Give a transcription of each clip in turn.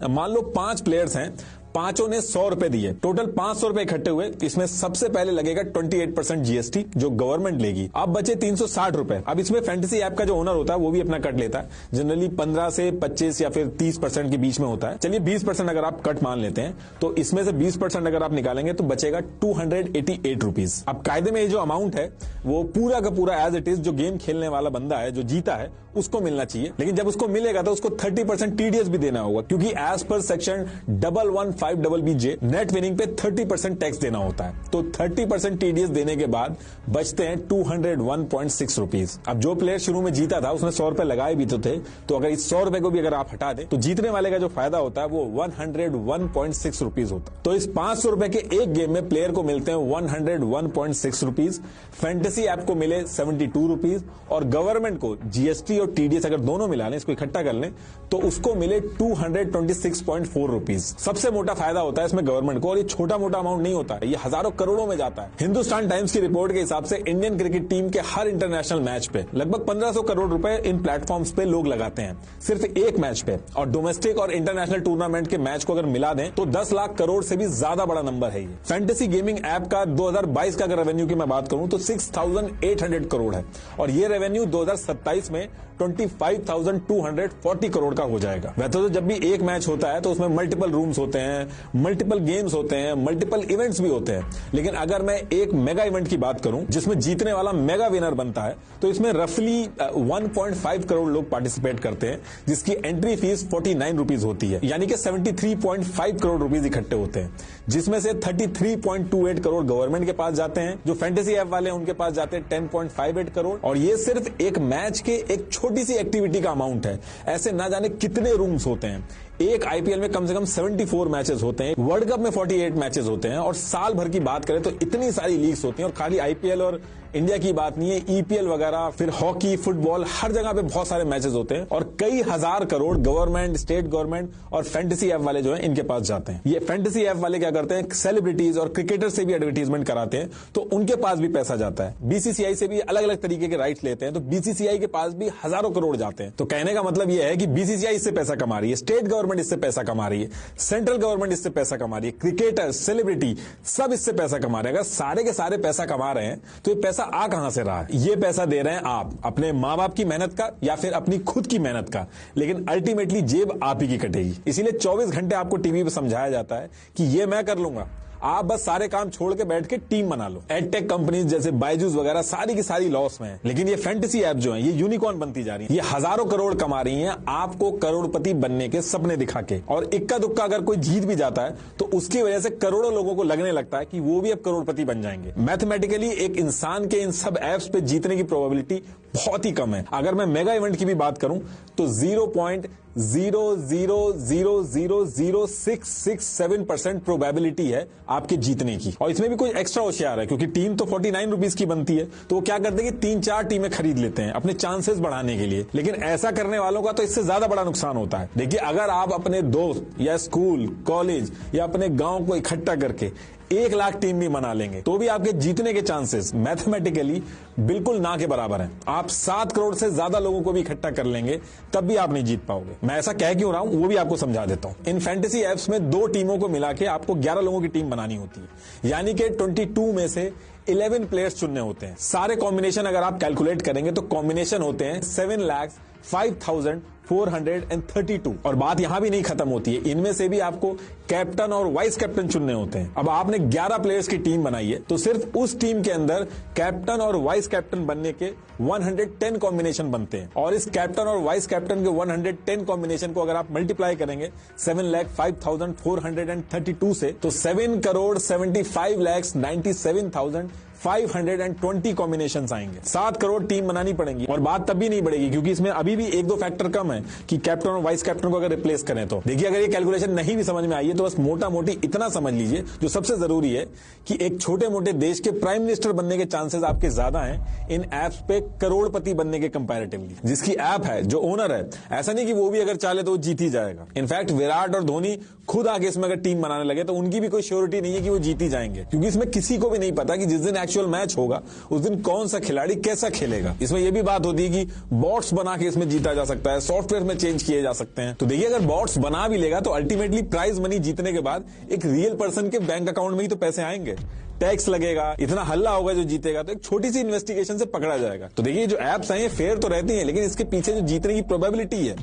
मान लो 5 प्लेयर्स हैं, पांचों ने 100 रुपए दिए, टोटल 500 रुपए इकट्ठे हुए। इसमें सबसे पहले लगेगा 28% जीएसटी जो गवर्नमेंट लेगी। अब बचे 360 रुपए। अब इसमें फैंटेसी ऐप का जो ओनर होता है वो भी अपना कट लेता है, जनरली 15 से 25 या फिर 30% के बीच में होता है। चलिए 20% अगर आप कट मान लेते हैं तो इसमें से 20% अगर आप निकालेंगे तो बचेगा 288 रुपीज। अब कायदे में ये जो अमाउंट है वो पूरा का पूरा एज इट इज जो गेम खेलने वाला बंदा है, जो जीता है, उसको मिलना चाहिए। लेकिन जब उसको मिलेगा तो उसको 30% टीडीएस भी देना होगा, क्योंकि as per section 115BJ net winning पे 30% टैक्स देना होता है। तो 30% टीडीएस देने के बाद बचते हैं 201.6 रुपीज। अब जो प्लेयर शुरू में जीता था उसने 100 रुपए लगाए भी तो थे, तो अगर इस 100 रुपए को भी अगर आप हटा दें तो जीतने वाले का जो फायदा होता है वो 101.6 रुपीज होता है। तो इस 500 रुपए के एक गेम में प्लेयर को मिलते हैं 101.6 रुपीज, फैंटेसी ऐप को मिले 72 रुपीज और गवर्नमेंट को जीएसटी और टीडीएस अगर दोनों मिला लें, इसको इकट्ठा कर लें, तो उसको मिले 226.4 रुपीज। सबसे मोटा फायदा होता है इसमें गवर्नमेंट को, और ये छोटा मोटा अमाउंट नहीं होता है, ये हजारों करोड़ों में जाता है। हिंदुस्तान टाइम्स की रिपोर्ट के हिसाब से इंडियन क्रिकेट टीम के हर इंटरनेशनल मैच पे लगभग 1500 करोड़ रुपए इन प्लेटफॉर्म्स पे लोग लगाते हैं, सिर्फ एक मैच पे। और डोमेस्टिक और इंटरनेशनल टूर्नामेंट के मैच को अगर मिला दें तो 10 लाख करोड़ से भी ज्यादा बड़ा नंबर है ये। फैंटेसी गेमिंग ऐप का 2022 का अगर रेवेन्यू की मैं बात करूं तो 6800 करोड़ है, और ये रेवेन्यू 2027 में 25,240 करोड़ का हो जाएगा। वैसे तो जब भी एक मैच होता है तो उसमें मल्टीपल रूम्स होते हैं, मल्टीपल गेम्स होते हैं, मल्टीपल इवेंट्स भी होते हैं, लेकिन अगर मैं एक मेगा इवेंट की बात करूं जिसमें जीतने वाला मेगा विनर बनता है तो इसमें रफली 1.5 करोड़ लोग पार्टिसिपेट करते हैं, जिसकी एंट्री फीस 49 रुपीज होती है, यानी कि 73.5 करोड़ रुपीज इकट्ठे होते हैं, जिसमें से 33.28 करोड़ गवर्नमेंट के पास जाते हैं। जो फैंटेसी ऐप वाले हैं उनके पास जाते हैं 10.58 करोड़, और ये सिर्फ एक मैच के एक छोटी सी एक्टिविटी का अमाउंट है। ऐसे ना जाने कितने रूम्स होते हैं। एक आईपीएल में कम से कम 74 मैचेस होते हैं, वर्ल्ड कप में 48 मैचेस होते हैं, और साल भर की बात करें तो इतनी सारी लीग्स होती हैं। और खाली आईपीएल और इंडिया की बात नहीं है, ईपीएल वगैरह, फिर हॉकी, फुटबॉल, हर जगह पे बहुत सारे मैचेस होते हैं, और कई हजार करोड़ गवर्नमेंट, स्टेट गवर्नमेंट और फैंटेसी ऐप वाले जो है इनके पास जाते हैं। ये फैंटेसी ऐप वाले क्या करते हैं, सेलिब्रिटीज और क्रिकेटर से भी एडवर्टीजमेंट कराते हैं, तो उनके पास भी पैसा जाता है। बीसीसीआई से भी अलग अलग तरीके के राइट्स लेते हैं, तो बीसीसीआई के पास भी हजारों करोड़ जाते हैं। तो कहने का मतलब यह है कि बीसीसीआई इससे पैसा कमा रही है, स्टेट गवर्नमेंट इससे पैसा कमा रही है, सेंट्रल गवर्नमेंट इससे पैसा कमा रही है, क्रिकेटर, सेलिब्रिटी सब इससे पैसा कमा रहे हैं। अगर सारे के सारे पैसा कमा रहे हैं तो ये पैसा आ कहां से रहा है? ये पैसा दे रहे हैं आप अपने मां बाप की मेहनत का या फिर अपनी खुद की मेहनत का, लेकिन अल्टीमेटली जेब आप ही की कटेगी। इसीलिए 24 घंटे आपको टीवी पे समझाया जाता है कि ये मैं कर लूंगा, आप बस सारे काम छोड़ के बैठ के टीम बना लो। एडटेक कंपनीज जैसे बायजूस वगैरह सारी की सारी लॉस में है, लेकिन ये फैंटेसी ऐप जो है ये यूनिकॉर्न बनती जा रही है। ये हजारों करोड़ कमा रही हैं आपको करोड़पति बनने के सपने दिखा के, और इक्का दुक्का अगर कोई जीत भी जाता है तो उसकी वजह से करोड़ों लोगों को लगने लगता है कि वो भी अब करोड़पति बन जाएंगे। मैथमेटिकली एक इंसान के इन सब ऐप्स पे जीतने की प्रोबेबिलिटी बहुत ही कम है। अगर मैं मेगा इवेंट की भी बात करूं तो 0.0000667% प्रोबेबिलिटी है आपके जीतने की, और इसमें भी कोई एक्स्ट्रा होशियार है, क्योंकि टीम तो 49 रुपीज की बनती है, तो वो क्या करते हैं कि 3-4 टीमें खरीद लेते हैं अपने चांसेस बढ़ाने के लिए। लेकिन ऐसा करने वालों का तो इससे ज्यादा बड़ा नुकसान होता है। देखिए, अगर आप अपने दोस्त या स्कूल, कॉलेज या अपने गांव को इकट्ठा करके 1 लाख टीम भी बना लेंगे तो भी आपके जीतने के चांसेस मैथमेटिकली बिल्कुल ना के बराबर हैं। आप 7 करोड़ से ज्यादा लोगों को भी इकट्ठा कर लेंगे तब भी आप नहीं जीत पाओगे। मैं ऐसा कह क्यों रहा हूं वो भी आपको समझा देता हूं। इन फैंटेसी ऐप्स में 2 टीमों को मिला के आपको 11 लोगों की टीम बनानी होती है, यानी कि 22 में से 11 प्लेयर्स चुनने होते हैं। सारे कॉम्बिनेशन अगर आप कैलकुलेट करेंगे तो कॉम्बिनेशन होते हैं 7,05,432। और बात यहां भी नहीं खत्म होती है, इनमें से भी आपको कैप्टन और वाइस कैप्टन चुनने होते हैं। अब आपने 11 प्लेयर्स की टीम बनाई है तो सिर्फ उस टीम के अंदर कैप्टन और वाइस कैप्टन बनने के 110 कॉम्बिनेशन बनते हैं, और इस कैप्टन और वाइस कैप्टन के 110 कॉम्बिनेशन को अगर आप मल्टीप्लाई करेंगे 7,05,432 से, तो 7,75,97,520 कॉम्बिनेशन आएंगे। 7 करोड़ टीम बनानी पड़ेगी, और बात तब भी नहीं बढ़ेगी क्योंकि इसमें अभी भी 1-2 फैक्टर कम है कि कैप्टन और वाइस कैप्टन को अगर रिप्लेस करें तो। देखिए, अगर ये कैलकुलेशन नहीं भी समझ में आई है तो बस मोटा मोटी इतना समझ लीजिए, जो सबसे जरूरी है कि एक छोटे मोटे देश के प्राइम मिनिस्टर बनने के चांसेस आपके ज्यादा हैं इन एप्स पे करोड़पति बनने के कंपैरेटिवली। जिसकी ऐप है, जो ओनर है, ऐसा नहीं कि वो भी अगर चाहे तो वो जीत ही जाएगा। इनफैक्ट विराट और धोनी खुद आगे इसमें अगर टीम बनाने लगे तो उनकी भी कोई श्योरिटी नहीं है कि वो जीत ही जाएंगे, क्योंकि इसमें किसी को भी नहीं पता कि जिस दिन एक्चुअल मैच होगा उस दिन कौन सा खिलाड़ी कैसा खेलेगा। इसमें यह भी बात होती है कि बॉट्स बना के इसमें जीता जा सकता है, सॉफ्टवेयर में चेंज किए जा सकते हैं। तो देखिए, अगर बॉट्स बना भी लेगा तो अल्टीमेटली प्राइज मनी जीतने के बाद एक रियल पर्सन के बैंक अकाउंट में ही तो पैसे आएंगे, टैक्स लगेगा, इतना हल्ला होगा जो जीतेगा, तो एक छोटी सी इन्वेस्टिगेशन से पकड़ा जाएगा। तो देखिए, जो एप्स हैं ये फेयर तो रहती हैं, लेकिन इसके पीछे जो जीतने की प्रोबेबिलिटी है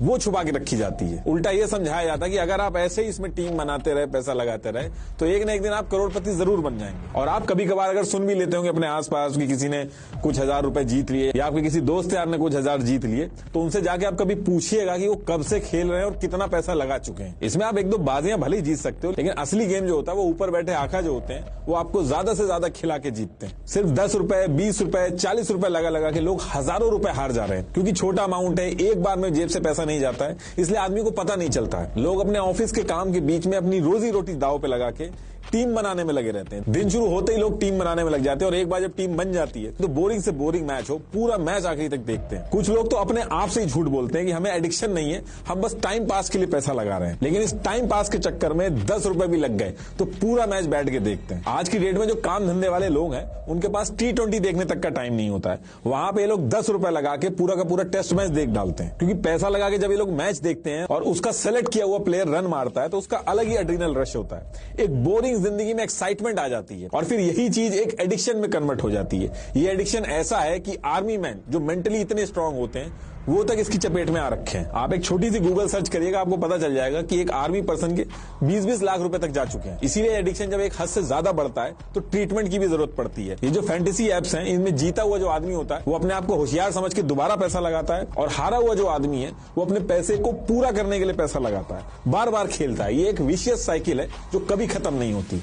वो छुपा के रखी जाती है। उल्टा ये समझाया जाता है कि अगर आप ऐसे ही इसमें टीम बनाते रहे, पैसा लगाते रहे, तो एक ना एक दिन आप करोड़पति जरूर बन जाएंगे। और आप कभी कभार अगर सुन भी लेते होंगे अपने आसपास कि किसी ने कुछ हजार रुपए जीत लिए या आपके किसी दोस्त यार ने कुछ हजार जीत लिए, तो उनसे जाके आप कभी पूछिएगा कि वो कब से खेल रहे हैं और कितना पैसा लगा चुके हैं। इसमें आप एक दो बाजियां भले ही जीत सकते हो, लेकिन असली गेम जो होता है वो ऊपर बैठे आका जो होते हैं वो आपको ज्यादा से ज्यादा खिला के जीतते हैं। सिर्फ 10 रुपए, 20 रुपए, 40 रुपए लगा के लोग हजारों रुपए हार जा रहे हैं, क्योंकि छोटा अमाउंट है, एक बार में जेब से पैसा नहीं जाता है, इसलिए आदमी को पता नहीं चलता है। लोग अपने ऑफिस के काम के बीच में अपनी रोजी रोटी दांव पे लगा के टीम बनाने में लगे रहते हैं। दिन शुरू होते ही लोग टीम बनाने में लग जाते हैं और एक बार जब टीम बन जाती है तो बोरिंग से बोरिंग मैच हो, पूरा मैच आखिरी तक देखते हैं। कुछ लोग तो अपने आप से ही झूठ बोलते हैं कि हमें एडिक्शन नहीं है, हम बस टाइम पास के लिए पैसा लगा रहे हैं, लेकिन इस टाइम पास के चक्कर में 10 रुपए भी लग गए तो पूरा मैच बैठ के देखते हैं। आज की डेट में जो काम धंधे वाले लोग हैं उनके पास T20 देखने तक का टाइम नहीं होता है, वहां पे ये लोग 10 रुपए लगा के पूरा का पूरा टेस्ट मैच देख डालते हैं, क्योंकि पैसा लगा के जब ये लोग मैच देखते हैं और उसका सेलेक्ट किया हुआ प्लेयर रन मारता है तो उसका अलग ही एड्रिनल रश होता है। एक बोरिंग जिंदगी में एक्साइटमेंट आ जाती है और फिर यही चीज एक एडिक्शन में कन्वर्ट हो जाती है। ये एडिक्शन ऐसा है कि आर्मी मैन जो मेंटली इतने स्ट्रांग होते हैं वो तक इसकी चपेट में आ रखे हैं। आप एक छोटी सी गूगल सर्च करिएगा, आपको पता चल जाएगा कि एक आर्मी पर्सन के 20-20 लाख रुपए तक जा चुके हैं। इसीलिए एडिक्शन जब एक हद से ज्यादा बढ़ता है तो ट्रीटमेंट की भी जरूरत पड़ती है। ये जो फैंटेसी एप्स हैं इनमें जीता हुआ जो आदमी होता है वो अपने आप को होशियार समझ के दोबारा पैसा लगाता है, और हारा हुआ जो आदमी है वो अपने पैसे को पूरा करने के लिए पैसा लगाता है, बार बार खेलता है। ये एक विशियस साइकिल है जो कभी खत्म नहीं होती।